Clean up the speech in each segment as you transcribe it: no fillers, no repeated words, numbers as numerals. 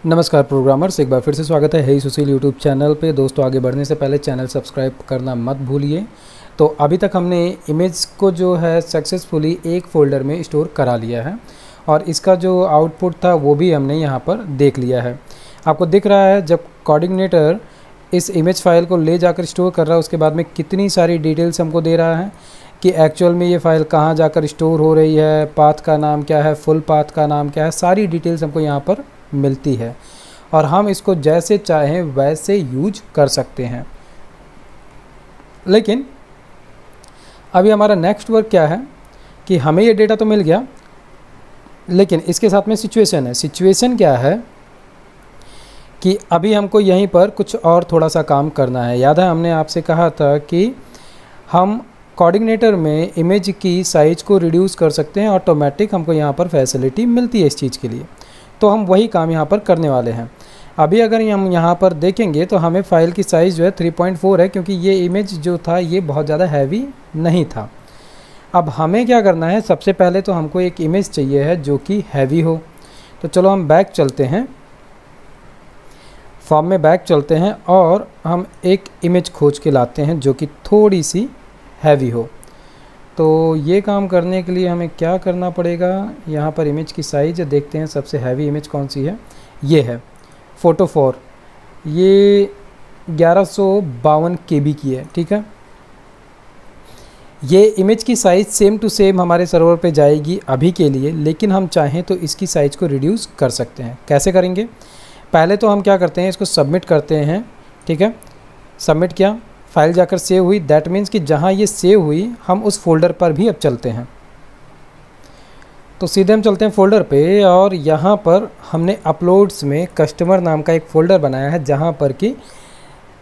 नमस्कार प्रोग्रामर्स, एक बार फिर से स्वागत है हे सुशील यूट्यूब चैनल पे। दोस्तों, आगे बढ़ने से पहले चैनल सब्सक्राइब करना मत भूलिए। तो अभी तक हमने इमेज को जो है सक्सेसफुली एक फ़ोल्डर में स्टोर करा लिया है और इसका जो आउटपुट था वो भी हमने यहाँ पर देख लिया है। आपको दिख रहा है जब कोऑर्डिनेटर इस इमेज फाइल को ले जाकर स्टोर कर रहा है उसके बाद में कितनी सारी डिटेल्स हमको दे रहा है कि एक्चुअल में ये फ़ाइल कहाँ जाकर स्टोर हो रही है, पाथ का नाम क्या है, फुल पाथ का नाम क्या है, सारी डिटेल्स हमको यहाँ पर मिलती है और हम इसको जैसे चाहें वैसे यूज कर सकते हैं। लेकिन अभी हमारा नेक्स्ट वर्क क्या है कि हमें ये डेटा तो मिल गया, लेकिन इसके साथ में सिचुएशन है। सिचुएशन क्या है कि अभी हमको यहीं पर कुछ और थोड़ा सा काम करना है। याद है हमने आपसे कहा था कि हम कोऑर्डिनेटर में इमेज की साइज़ को रिड्यूस कर सकते हैं, ऑटोमेटिक हमको यहाँ पर फैसिलिटी मिलती है इस चीज़ के लिए। तो हम वही काम यहाँ पर करने वाले हैं। अभी अगर हम यहाँ पर देखेंगे तो हमें फ़ाइल की साइज़ जो है 3.4 है, क्योंकि ये इमेज जो था ये बहुत ज़्यादा हैवी नहीं था। अब हमें क्या करना है, सबसे पहले तो हमको एक इमेज चाहिए है जो कि हैवी हो। तो चलो हम बैक चलते हैं, फॉर्म में बैक चलते हैं और हम एक इमेज खोज के लाते हैं जो कि थोड़ी सी हैवी हो। तो ये काम करने के लिए हमें क्या करना पड़ेगा, यहाँ पर इमेज की साइज़ देखते हैं सबसे हैवी इमेज कौन सी है। ये है फ़ोटो 4, ये 1152 KB की है। ठीक है, ये इमेज की साइज़ सेम टू सेम हमारे सर्वर पे जाएगी अभी के लिए, लेकिन हम चाहें तो इसकी साइज़ को रिड्यूस कर सकते हैं। कैसे करेंगे, पहले तो हम क्या करते हैं, इसको सबमिट करते हैं। ठीक है, सबमिट किया, फाइल जाकर सेव हुई, दैट मीन्स कि जहाँ ये सेव हुई हम उस फोल्डर पर भी अब चलते हैं। तो सीधे हम चलते हैं फ़ोल्डर पे और यहाँ पर हमने अपलोड्स में कस्टमर नाम का एक फ़ोल्डर बनाया है जहाँ पर कि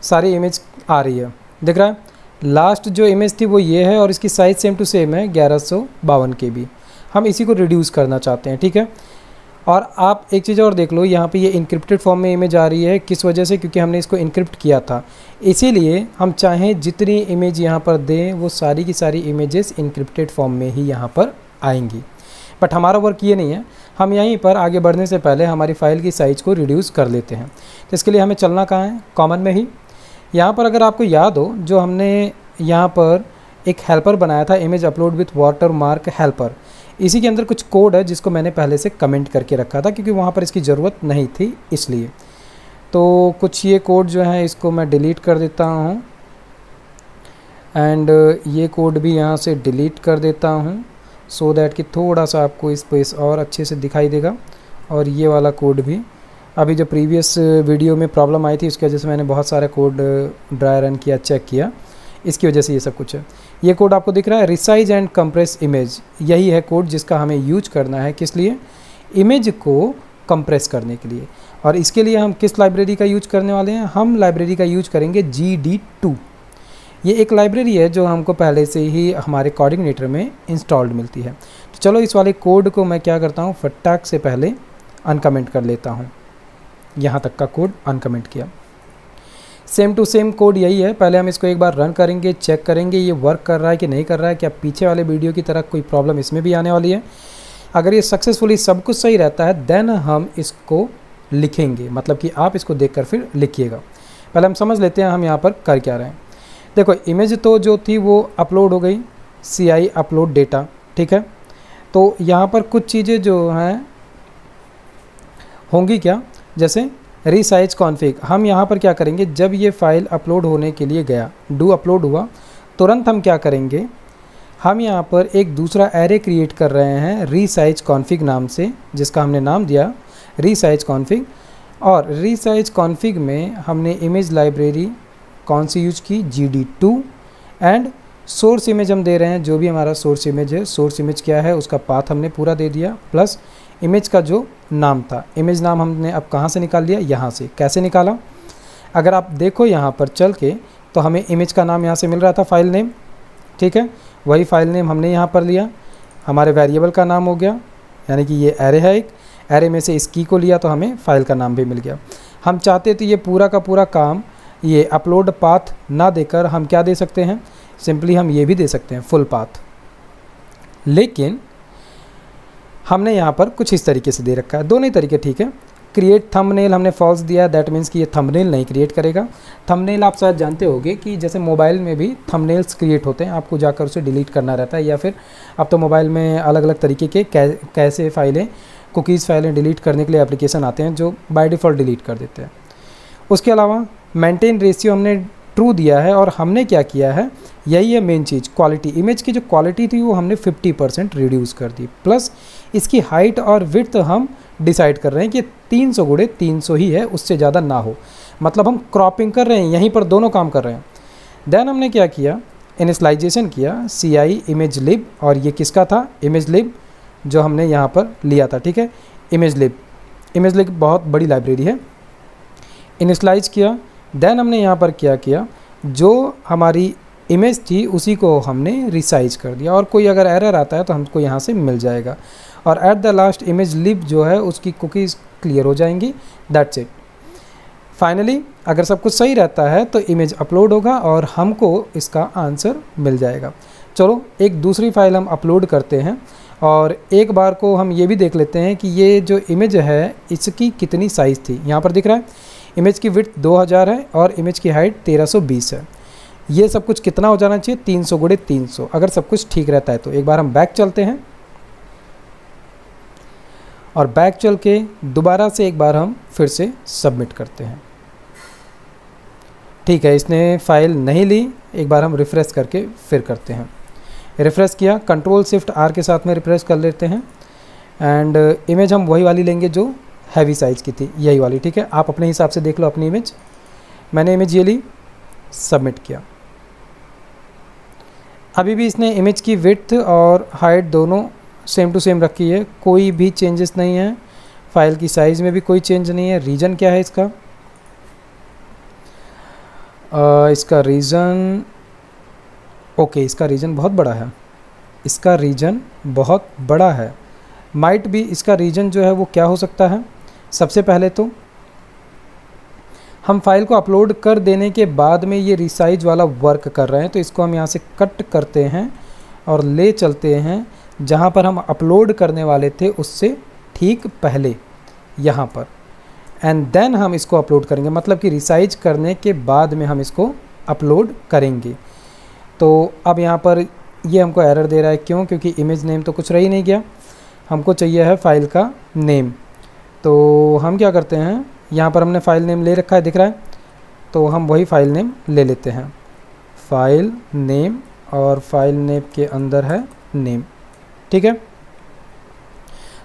सारी इमेज आ रही है। दिख रहा है, लास्ट जो इमेज थी वो ये है और इसकी साइज़ सेम टू सेम है 1152 KB। हम इसी को रिड्यूस करना चाहते हैं। ठीक है, और आप एक चीज़ और देख लो, यहाँ पे ये इनक्रिप्टेड फॉर्म में इमेज आ रही है। किस वजह से, क्योंकि हमने इसको इनक्रिप्ट किया था, इसीलिए हम चाहें जितनी इमेज यहाँ पर दें वो सारी की सारी इमेजेस इनक्रिप्टेड फॉर्म में ही यहाँ पर आएंगी। बट हमारा वर्क ये नहीं है, हम यहीं पर आगे बढ़ने से पहले हमारी फ़ाइल की साइज़ को रिड्यूस कर लेते हैं। तो इसके लिए हमें चलना कहाँ है, कॉमन में ही। यहाँ पर अगर आपको याद हो, जो हमने यहाँ पर एक हेल्पर बनाया था, image upload with water mark helper, इसी के अंदर कुछ कोड है जिसको मैंने पहले से कमेंट करके रखा था क्योंकि वहाँ पर इसकी ज़रूरत नहीं थी इसलिए। तो कुछ ये कोड जो है इसको मैं डिलीट कर देता हूँ एंड ये कोड भी यहाँ से डिलीट कर देता हूँ सो दैट कि थोड़ा सा आपको स्पेस और अच्छे से दिखाई देगा। और ये वाला कोड भी, अभी जो प्रीवियस वीडियो में प्रॉब्लम आई थी उसकी वजह से मैंने बहुत सारा कोड ड्राई रन किया, चेक किया, इसकी वजह से ये सब कुछ है। ये कोड आपको दिख रहा है, रिसाइज एंड कंप्रेस इमेज, यही है कोड जिसका हमें यूज करना है। किस लिए, इमेज को कंप्रेस करने के लिए। और इसके लिए हम किस लाइब्रेरी का यूज करने वाले हैं, हम लाइब्रेरी का यूज करेंगे GD2। ये एक लाइब्रेरी है जो हमको पहले से ही हमारे कोऑर्डिनेटर में इंस्टॉल्ड मिलती है। तो चलो इस वाले कोड को मैं क्या करता हूँ, फटाक से पहले अनकमेंट कर लेता हूँ। यहाँ तक का कोड अनकमेंट किया, सेम टू सेम कोड यही है। पहले हम इसको एक बार रन करेंगे, चेक करेंगे ये वर्क कर रहा है कि नहीं कर रहा है, क्या पीछे वाले वीडियो की तरह कोई प्रॉब्लम इसमें भी आने वाली है। अगर ये सक्सेसफुली सब कुछ सही रहता है देन हम इसको लिखेंगे, मतलब कि आप इसको देखकर फिर लिखिएगा। पहले हम समझ लेते हैं हम यहाँ पर कर क्या रहे हैं। देखो, इमेज तो जो थी वो अपलोड हो गई, CI अपलोड डेटा। ठीक है, तो यहाँ पर कुछ चीज़ें जो हैं होंगी क्या, जैसे रीसाइज कॉन्फ़िग। हम यहाँ पर क्या करेंगे, जब ये फ़ाइल अपलोड होने के लिए गया, डू अपलोड हुआ, तुरंत हम क्या करेंगे, हम यहाँ पर एक दूसरा एरे क्रिएट कर रहे हैं रीसाइज कॉन्फ़िग नाम से, जिसका हमने नाम दिया रीसाइज कॉन्फ़िग। और रीसाइज कॉन्फ़िग में हमने इमेज लाइब्रेरी कौन सी यूज की, GD2। एंड सोर्स इमेज हम दे रहे हैं, जो भी हमारा सोर्स इमेज है, सोर्स इमेज क्या है उसका पाथ हमने पूरा दे दिया, प्लस इमेज का जो नाम था, इमेज नाम हमने अब कहाँ से निकाल लिया, यहाँ से। कैसे निकाला, अगर आप देखो यहाँ पर चल के, तो हमें इमेज का नाम यहाँ से मिल रहा था, फाइल नेम। ठीक है, वही फाइल नेम हमने यहाँ पर लिया, हमारे वेरिएबल का नाम हो गया, यानी कि ये एरे है, एक एरे में से इस की को लिया तो हमें फ़ाइल का नाम भी मिल गया। हम चाहते तो ये पूरा का पूरा काम ये अपलोड पाथ ना देकर हम क्या दे सकते हैं, सिंपली हम ये भी दे सकते हैं फुल पाथ। लेकिन हमने यहाँ पर कुछ इस तरीके से दे रखा है, दोनों ही तरीके ठीक है। क्रिएट थंबनेल हमने फॉल्स दिया है, दैट मीन्स कि ये थंबनेल नहीं क्रिएट करेगा। थंबनेल आप शायद जानते होंगे कि जैसे मोबाइल में भी थंबनेल्स क्रिएट होते हैं, आपको जाकर उसे डिलीट करना रहता है, या फिर अब तो मोबाइल में अलग अलग तरीके के कैसे फाइलें, कुकीज़ फाइलें डिलीट करने के लिए एप्लीकेशन आते हैं जो बाय डिफ़ॉल्ट डिलीट कर देते हैं। उसके अलावा मेंटेन रेशियो हमने ट्रू दिया है, और हमने क्या किया है, यही है मेन चीज़, क्वालिटी। इमेज की जो क्वालिटी थी वो हमने 50% रिड्यूस कर दी, प्लस इसकी हाइट और विड्थ हम डिसाइड कर रहे हैं कि 300 गुणे 300 ही है, उससे ज़्यादा ना हो। मतलब हम क्रॉपिंग कर रहे हैं, यहीं पर दोनों काम कर रहे हैं। देन हमने क्या किया, इनिशलाइजेशन किया CI इमेज लिब, और ये किसका था, इमेज लिब जो हमने यहाँ पर लिया था, ठीक है। इमेज लिब बहुत बड़ी लाइब्रेरी है। इनिशलाइज किया, देन हमने यहाँ पर क्या किया, जो हमारी इमेज थी उसी को हमने रिसाइज कर दिया, और कोई अगर एरर आता है तो हमको यहाँ से मिल जाएगा। और एट द लास्ट इमेज लिब जो है उसकी कुकीज़ क्लियर हो जाएंगी, दैट्स इट। फाइनली अगर सब कुछ सही रहता है तो इमेज अपलोड होगा और हमको इसका आंसर मिल जाएगा। चलो एक दूसरी फाइल हम अपलोड करते हैं, और एक बार को हम ये भी देख लेते हैं कि ये जो इमेज है इसकी कितनी साइज़ थी। यहाँ पर दिख रहा है इमेज की विड्थ 2000 है और इमेज की हाइट 1320 है। ये सब कुछ कितना हो जाना चाहिए, 300 गुणे 300, अगर सब कुछ ठीक रहता है तो। एक बार हम बैक चलते हैं, और बैक चल के दोबारा से एक बार हम फिर से सबमिट करते हैं। ठीक है, इसने फाइल नहीं ली, एक बार हम रिफ़्रेश करके फिर करते हैं। रिफ़्रेश किया, Ctrl+Shift+R के साथ में रिफ़्रेश कर लेते हैं, एंड इमेज हम वही वाली लेंगे जो हैवी साइज़ की थी, यही वाली, ठीक है। आप अपने हिसाब से देख लो अपनी इमेज। मैंने इमेज ये ली, सबमिट किया। अभी भी इसने इमेज की विड्थ और हाइट दोनों सेम टू सेम रखी है, कोई भी चेंजेस नहीं है। फाइल की साइज़ में भी कोई चेंज नहीं है। रीजन क्या है इसका, इसका रीजन, ओके, इसका रीजन बहुत बड़ा है, इसका रीजन बहुत बड़ा है। माइट भी इसका रीजन जो है वो क्या हो सकता है, सबसे पहले तो हम फाइल को अपलोड कर देने के बाद में ये रिसाइज वाला वर्क कर रहे हैं, तो इसको हम यहाँ से कट करते हैं और ले चलते हैं जहाँ पर हम अपलोड करने वाले थे उससे ठीक पहले, यहाँ पर, एंड देन हम इसको अपलोड करेंगे। मतलब कि रिसाइज करने के बाद में हम इसको अपलोड करेंगे। तो अब यहाँ पर ये हमको एरर दे रहा है, क्यों, क्योंकि इमेज नेम तो कुछ रह ही नहीं गया, हमको चाहिए है फाइल का नेम। तो हम क्या करते हैं, यहाँ पर हमने फ़ाइल नेम ले रखा है, दिख रहा है, तो हम वही फ़ाइल नेम ले लेते हैं, फाइल नेम, और फाइल नेम के अंदर है नेम, ठीक है।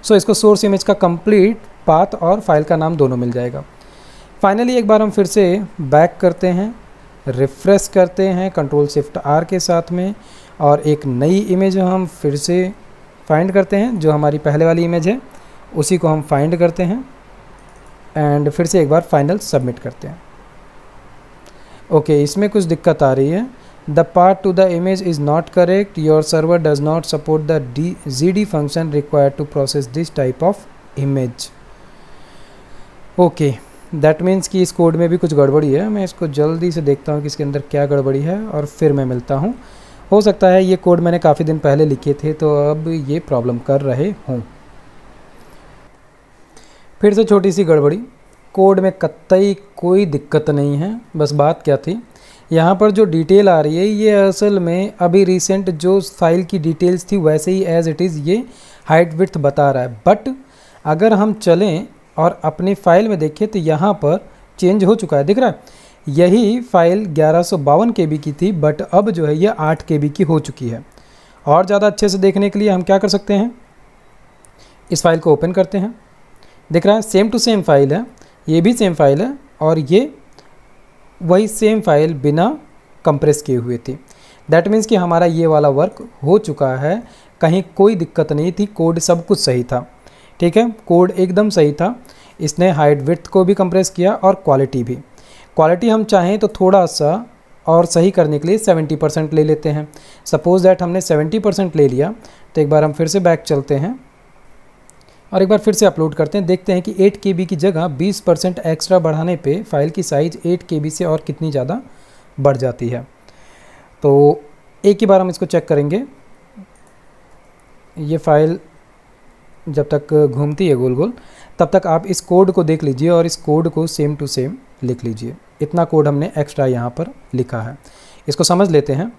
सो इसको सोर्स इमेज का कंप्लीट पाथ और फाइल का नाम दोनों मिल जाएगा। फाइनली एक बार हम फिर से बैक करते हैं, रिफ़्रेश करते हैं Ctrl+Shift+R के साथ में, और एक नई इमेज हम फिर से फाइंड करते हैं, जो हमारी पहले वाली इमेज है उसी को हम फाइंड करते हैं, एंड फिर से एक बार फाइनल सबमिट करते हैं। ओके, इसमें कुछ दिक्कत आ रही है, the path to the image is not correct, your server does not support the ZD function required to process this type of image. Okay, that means कि इस कोड में भी कुछ गड़बड़ी है। मैं इसको जल्दी से देखता हूँ कि इसके अंदर क्या गड़बड़ी है, और फिर मैं मिलता हूँ। हो सकता है ये कोड मैंने काफ़ी दिन पहले लिखे थे, तो अब ये प्रॉब्लम कर रहे हों। फिर से छोटी सी गड़बड़ी, कोड में कतई कोई दिक्कत नहीं है। बस बात क्या थी, यहाँ पर जो डिटेल आ रही है ये असल में अभी रिसेंट जो फाइल की डिटेल्स थी वैसे ही एज इट इज़ ये हाइट विड्थ बता रहा है। बट अगर हम चलें और अपनी फ़ाइल में देखें तो यहाँ पर चेंज हो चुका है, दिख रहा है। यही फ़ाइल 1152 KB की थी, बट अब जो है ये 8 KB की हो चुकी है। और ज़्यादा अच्छे से देखने के लिए हम क्या कर सकते हैं, इस फाइल को ओपन करते हैं, दिख रहा है सेम टू सेम फाइल है, ये भी सेम फाइल है, और ये वही सेम फाइल बिना कंप्रेस किए हुए थी। दैट मीन्स कि हमारा ये वाला वर्क हो चुका है, कहीं कोई दिक्कत नहीं थी, कोड सब कुछ सही था, ठीक है, कोड एकदम सही था। इसने हाइट विड्थ को भी कंप्रेस किया और क्वालिटी भी। क्वालिटी हम चाहें तो थोड़ा सा और सही करने के लिए 70% ले लेते हैं। सपोज़ दैट हमने 70% ले लिया, तो एक बार हम फिर से बैक चलते हैं, और एक बार फिर से अपलोड करते हैं, देखते हैं कि 8 KB की जगह 20% एक्स्ट्रा बढ़ाने पे फ़ाइल की साइज़ 8 KB से और कितनी ज़्यादा बढ़ जाती है। तो एक ही बार हम इसको चेक करेंगे। ये फ़ाइल जब तक घूमती है गोल गोल, तब तक आप इस कोड को देख लीजिए और इस कोड को सेम टू सेम लिख लीजिए। इतना कोड हमने एक्स्ट्रा यहाँ पर लिखा है, इसको समझ लेते हैं।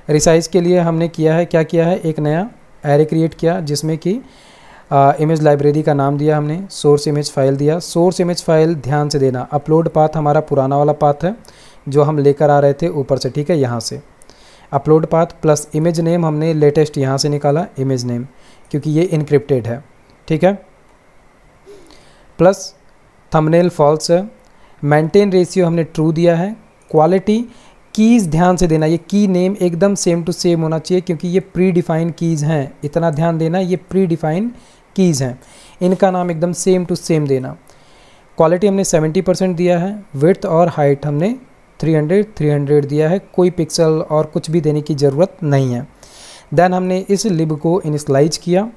रिसाइज़ के लिए हमने किया है, क्या किया है, एक नया एरे क्रिएट किया जिसमें कि इमेज लाइब्रेरी का नाम दिया हमने, सोर्स इमेज फाइल दिया। सोर्स इमेज फाइल ध्यान से देना, अपलोड पाथ हमारा पुराना वाला पाथ है जो हम लेकर आ रहे थे ऊपर से, ठीक है, यहाँ से upload path plus image name हमने लेटेस्ट यहाँ से निकाला, इमेज नेम, क्योंकि ये इनक्रिप्टेड है, ठीक है, प्लस थंबनेल फॉल्स है, मेंटेन रेशियो हमने ट्रू दिया है, क्वालिटी कीज़ ध्यान से देना, ये की नेम एकदम सेम टू सेम होना चाहिए क्योंकि ये प्री डिफाइन कीज़ हैं, इतना ध्यान देना, ये प्री डिफाइन कीज़ हैं, इनका नाम एकदम सेम टू सेम देना। क्वालिटी हमने 70% दिया है, विड्थ और हाइट हमने 300 दिया है, कोई पिक्सल और कुछ भी देने की ज़रूरत नहीं है। देन हमने इस लिब को इनिशलाइज किया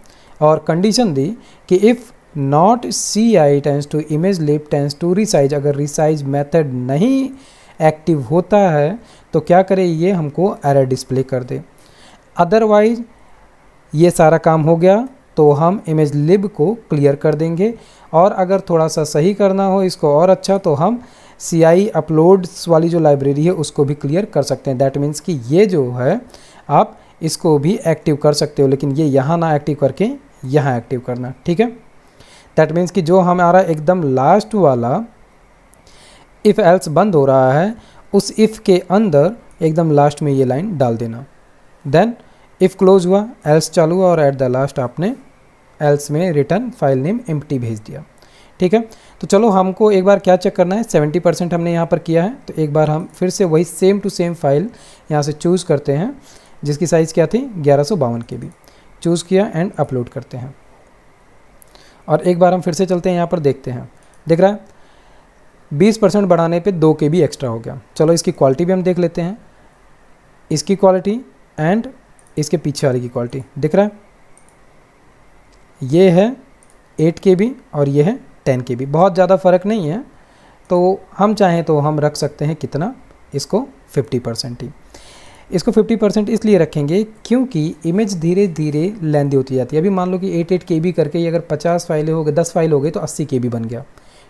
और कंडीशन दी कि if not CI tense to image lib tense to resize, अगर रिसाइज मेथड नहीं एक्टिव होता है तो क्या करे, ये हमको एरर डिस्प्ले कर दे। अदरवाइज ये सारा काम हो गया तो हम इमेज लिब को क्लियर कर देंगे, और अगर थोड़ा सा सही करना हो इसको और अच्छा तो हम CI अपलोड्स वाली जो लाइब्रेरी है उसको भी क्लियर कर सकते हैं। दैट मीन्स कि ये जो है आप इसको भी एक्टिव कर सकते हो, लेकिन ये यहाँ ना एक्टिव करके यहाँ एक्टिव करना, ठीक है। दैट मीन्स कि जो हमारा एकदम लास्ट वाला इफ़ एल्स बंद हो रहा है उस इफ़ के अंदर एकदम लास्ट में ये लाइन डाल देना। देन इफ़ क्लोज हुआ, एल्स चालू हुआ और एट द लास्ट आपने एल्स में रिटर्न फाइल नेम एम्प्टी भेज दिया, ठीक है। तो चलो हमको एक बार क्या चेक करना है, 70% हमने यहाँ पर किया है, तो एक बार हम फिर से वही सेम टू सेम फाइल यहाँ से चूज़ करते हैं जिसकी साइज़ क्या थी 1152 KB, चूज़ किया एंड अपलोड करते हैं। और एक बार हम फिर से चलते हैं यहाँ पर, देखते हैं, दिख रहा है 20% बढ़ाने पे 2 KB एक्स्ट्रा हो गया। चलो इसकी क्वालिटी भी हम देख लेते हैं, इसकी क्वालिटी एंड इसके पीछे वाली की क्वालिटी दिख रहा है, ये है 8 KB और ये है 10 KB, बहुत ज़्यादा फ़र्क नहीं है। तो हम चाहें तो हम रख सकते हैं कितना, इसको 50% ही। इसको 50% इसलिए रखेंगे क्योंकि इमेज धीरे धीरे लेंदी होती जाती है। अभी मान लो कि 8 KB करके ये अगर 50 फाइलें हो गई, 10 फाइल हो गई तो 80 KB बन गया,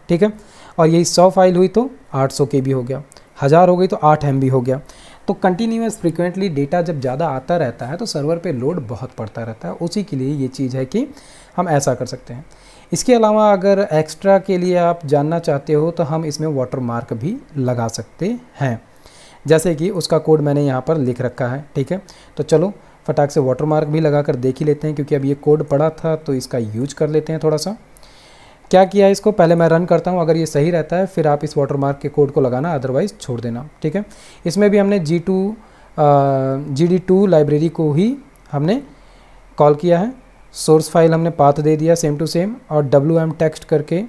ठीक है। और यही 100 फाइल हुई तो 800 KB हो गया, 1000 हो गई तो 8 MB हो गया। तो कंटिन्यूस फ्रीक्वेंटली डेटा जब ज़्यादा आता रहता है तो सर्वर पे लोड बहुत पड़ता रहता है, उसी के लिए ये चीज़ है कि हम ऐसा कर सकते हैं। इसके अलावा अगर एक्स्ट्रा के लिए आप जानना चाहते हो तो हम इसमें वाटर मार्क भी लगा सकते हैं, जैसे कि उसका कोड मैंने यहाँ पर लिख रखा है, ठीक है। तो चलो फटाक से वाटर मार्क भी लगा कर देख ही लेते हैं, क्योंकि अब ये कोड पड़ा था तो इसका यूज कर लेते हैं थोड़ा सा। क्या किया है, इसको पहले मैं रन करता हूँ, अगर ये सही रहता है फिर आप इस वाटर मार्क के कोड को लगाना, अदरवाइज़ छोड़ देना, ठीक है। इसमें भी हमने GD2 लाइब्रेरी को ही हमने कॉल किया है, सोर्स फाइल हमने पाथ दे दिया सेम टू सेम, और WM टेक्स्ट करके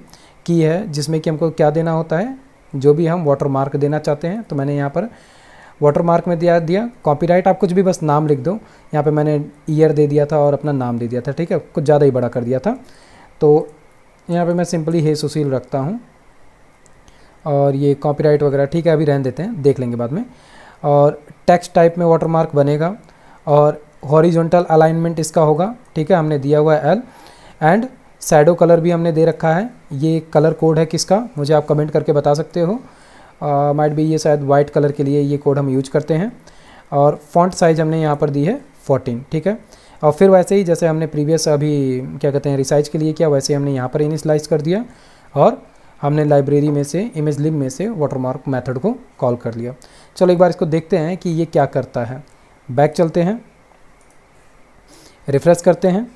की है जिसमें कि हमको क्या देना होता है, जो भी हम वाटर मार्क देना चाहते हैं। तो मैंने यहाँ पर वाटर मार्क में दिया कॉपीराइट, आप कुछ भी बस नाम लिख दो, यहाँ पे मैंने ईयर दे दिया था और अपना नाम दे दिया था, ठीक है, कुछ ज़्यादा ही बड़ा कर दिया था। तो यहाँ पे मैं सिंपली हे सुशील रखता हूँ, और ये कॉपीराइट वगैरह ठीक है अभी रहने देते हैं, देख लेंगे बाद में। और टेक्स्ट टाइप में वाटर मार्क बनेगा और हॉरिजॉन्टल अलाइनमेंट इसका होगा, ठीक है, हमने दिया हुआ है L, एंड शैडो कलर भी हमने दे रखा है। ये कलर कोड है किसका, मुझे आप कमेंट करके बता सकते हो, माइट बी ये शायद वाइट कलर के लिए ये कोड हम यूज करते हैं। और फॉन्ट साइज़ हमने यहाँ पर दी है 14, ठीक है। और फिर वैसे ही जैसे हमने प्रीवियस अभी क्या कहते हैं रिसाइज के लिए किया, वैसे हमने यहाँ पर इनिशियलाइज कर दिया और हमने लाइब्रेरी में से इमेज लिब में से वाटरमार्क मेथड को कॉल कर लिया। चलो एक बार इसको देखते हैं कि ये क्या करता है। बैक चलते हैं, रिफ्रेश करते हैं।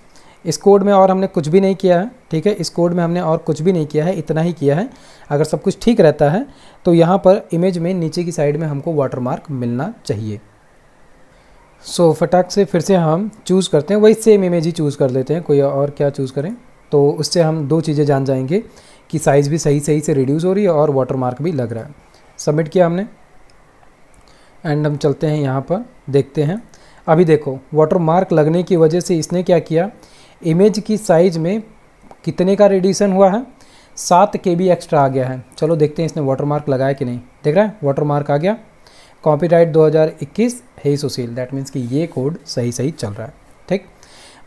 इस कोड में और हमने कुछ भी नहीं किया है, ठीक है, इस कोड में हमने और कुछ भी नहीं किया है, इतना ही किया है। अगर सब कुछ ठीक रहता है तो यहाँ पर इमेज में नीचे की साइड में हमको वाटरमार्क मिलना चाहिए। सो फटाक से फिर से हम चूज़ करते हैं, वही सेम इमेज ही चूज़ कर लेते हैं, कोई और क्या चूज़ करें। तो उससे हम दो चीज़ें जान जाएंगे कि साइज़ भी सही से रिड्यूस हो रही है और वाटरमार्क भी लग रहा है। सबमिट किया हमने एंड हम चलते हैं यहाँ पर, देखते हैं। अभी देखो वाटरमार्क लगने की वजह से इसने क्या किया, इमेज की साइज़ में कितने का रेडिएशन हुआ है, 7 KB एक्स्ट्रा आ गया है। चलो देखते हैं इसने वाटरमार्क लगाया कि नहीं। देख रहा है वाटरमार्क आ गया, copyright 2021 hey Sushil, that means कि ये कोड सही चल रहा है, ठीक।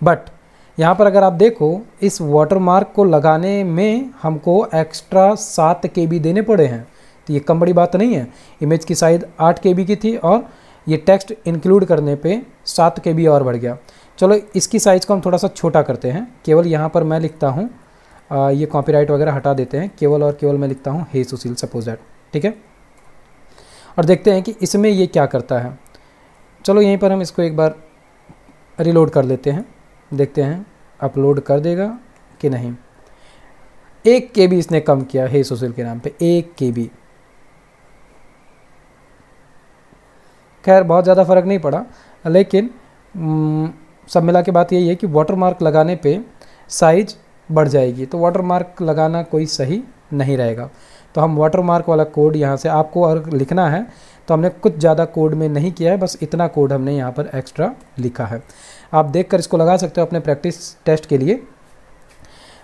बट यहाँ पर अगर आप देखो इस वाटरमार्क को लगाने में हमको एक्स्ट्रा 7 KB देने पड़े हैं, तो ये कम बड़ी बात नहीं है। इमेज की साइज 8 KB की थी और ये टेक्स्ट इंक्लूड करने पे 7 KB और बढ़ गया। चलो इसकी साइज़ को हम थोड़ा सा छोटा करते हैं। केवल यहाँ पर मैं लिखता हूँ, ये कॉपीराइट वगैरह हटा देते हैं, केवल और केवल मैं लिखता हूँ हे सुशील, सपोज दैट, ठीक है। और देखते हैं कि इसमें ये क्या करता है। चलो यहीं पर हम इसको एक बार रिलोड कर लेते हैं, देखते हैं अपलोड कर देगा कि नहीं। 1 KB इसने कम किया हे सुशील के नाम पे, 1 KB। खैर बहुत ज़्यादा फ़र्क नहीं पड़ा, लेकिन सब मिला के बात यही है कि वाटरमार्क लगाने पे साइज बढ़ जाएगी, तो वाटरमार्क लगाना कोई सही नहीं रहेगा। तो हम वाटरमार्क वाला कोड यहाँ से आपको और लिखना है, तो हमने कुछ ज़्यादा कोड में नहीं किया है, बस इतना कोड हमने यहाँ पर एक्स्ट्रा लिखा है। आप देखकर इसको लगा सकते हो अपने प्रैक्टिस टेस्ट के लिए।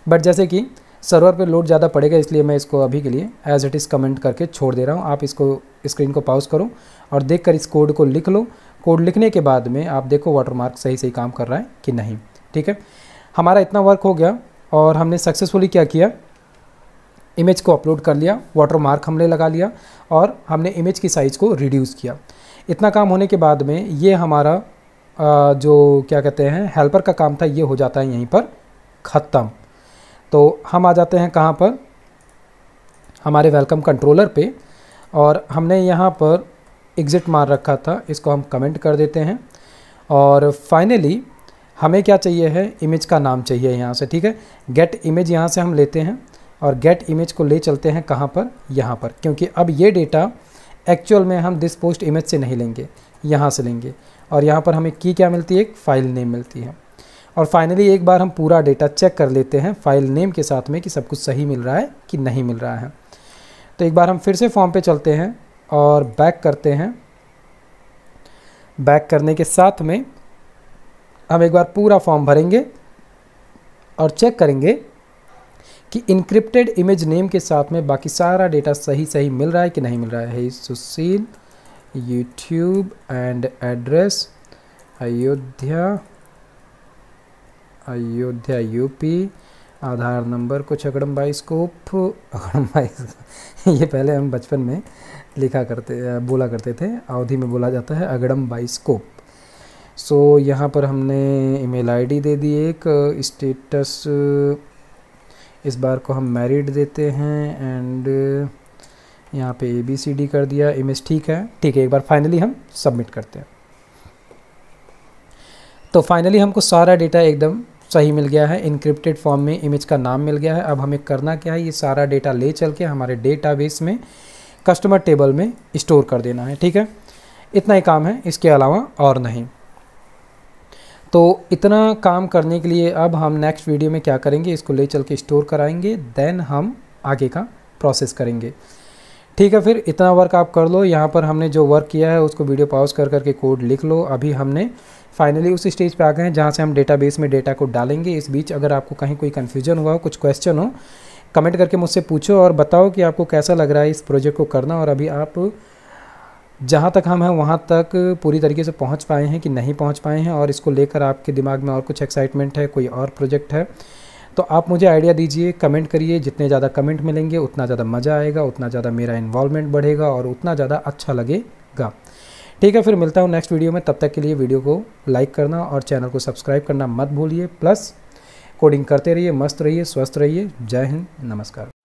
बट जैसे कि सर्वर पे लोड ज़्यादा पड़ेगा, इसलिए मैं इसको अभी के लिए एज इट इज़ कमेंट करके छोड़ दे रहा हूँ। आप इसको स्क्रीन को पॉज करो और देखकर इस कोड को लिख लो। कोड लिखने के बाद में आप देखो वाटरमार्क सही काम कर रहा है कि नहीं, ठीक है। हमारा इतना वर्क हो गया और हमने सक्सेसफुली क्या किया, इमेज को अपलोड कर लिया, वाटरमार्क हमने लगा लिया और हमने इमेज की साइज़ को रिड्यूस किया। इतना काम होने के बाद में ये हमारा जो क्या कहते हैं हेल्पर का काम था, ये हो जाता है यहीं पर ख़त्म। तो हम आ जाते हैं कहाँ पर, हमारे वेलकम कंट्रोलर पे, और हमने यहाँ पर एग्ज़िट मार रखा था, इसको हम कमेंट कर देते हैं। और फाइनली हमें क्या चाहिए है, इमेज का नाम चाहिए यहाँ से, ठीक है। गेट इमेज यहाँ से हम लेते हैं और गेट इमेज को ले चलते हैं कहाँ पर, यहाँ पर, क्योंकि अब ये डेटा एक्चुअल में हम दिस पोस्ट इमेज से नहीं लेंगे, यहाँ से लेंगे। और यहाँ पर हमें की क्या मिलती है, एक फाइल नेम मिलती है। और फाइनली एक बार हम पूरा डेटा चेक कर लेते हैं फाइल नेम के साथ में कि सब कुछ सही मिल रहा है कि नहीं मिल रहा है। तो एक बार हम फिर से फॉर्म पे चलते हैं और बैक करते हैं। बैक करने के साथ में हम एक बार पूरा फॉर्म भरेंगे और चेक करेंगे कि इनक्रिप्टेड इमेज नेम के साथ में बाकी सारा डेटा सही मिल रहा है कि नहीं मिल रहा है। Sushil YouTube and address Ayodhya UP, Aadhaar number कुछ अगड़म बाइस्कोप, ये पहले हम बचपन में बोला करते थे, अवधि में बोला जाता है अगड़म बाइस्कोप। सो यहाँ पर हमने ईमेल आईडी दे दी, एक स्टेटस इस बार को हम मैरिड देते हैं एंड यहाँ पे ABCD कर दिया। इमेज ठीक है, एक बार फाइनली हम सबमिट करते हैं। तो फाइनली हमको सारा डेटा एकदम सही मिल गया है, इनक्रिप्टेड फॉर्म में इमेज का नाम मिल गया है। अब हमें करना क्या है, ये सारा डेटा ले चल के हमारे डेटाबेस में कस्टमर टेबल में स्टोर कर देना है, ठीक है। इतना ही काम है, इसके अलावा और नहीं। तो इतना काम करने के लिए अब हम नेक्स्ट वीडियो में क्या करेंगे, इसको ले चल के स्टोर कराएंगे, देन हम आगे का प्रोसेस करेंगे, ठीक है। फिर इतना वर्क आप कर लो। यहाँ पर हमने जो वर्क किया है उसको वीडियो पॉज कर करके कोड लिख लो। अभी हमने फाइनली उस स्टेज पे आ गए हैं जहाँ से हम डेटाबेस में डेटा को डालेंगे। इस बीच अगर आपको कहीं कोई कन्फ्यूजन हुआ हो, कुछ क्वेश्चन हो, कमेंट करके मुझसे पूछो और बताओ कि आपको कैसा लग रहा है इस प्रोजेक्ट को करना, और अभी आप जहाँ तक हम हैं वहाँ तक पूरी तरीके से पहुँच पाए हैं कि नहीं पहुँच पाए हैं, और इसको लेकर आपके दिमाग में और कुछ एक्साइटमेंट है, कोई और प्रोजेक्ट है, तो आप मुझे आइडिया दीजिए, कमेंट करिए। जितने ज़्यादा कमेंट मिलेंगे उतना ज़्यादा मज़ा आएगा, उतना ज़्यादा मेरा इन्वॉल्वमेंट बढ़ेगा और उतना ज़्यादा अच्छा लगेगा, ठीक है। फिर मिलता हूँ नेक्स्ट वीडियो में, तब तक के लिए वीडियो को लाइक करना और चैनल को सब्सक्राइब करना मत भूलिए। प्लस कोडिंग करते रहिए, मस्त रहिए, स्वस्थ रहिए। जय हिंद, नमस्कार।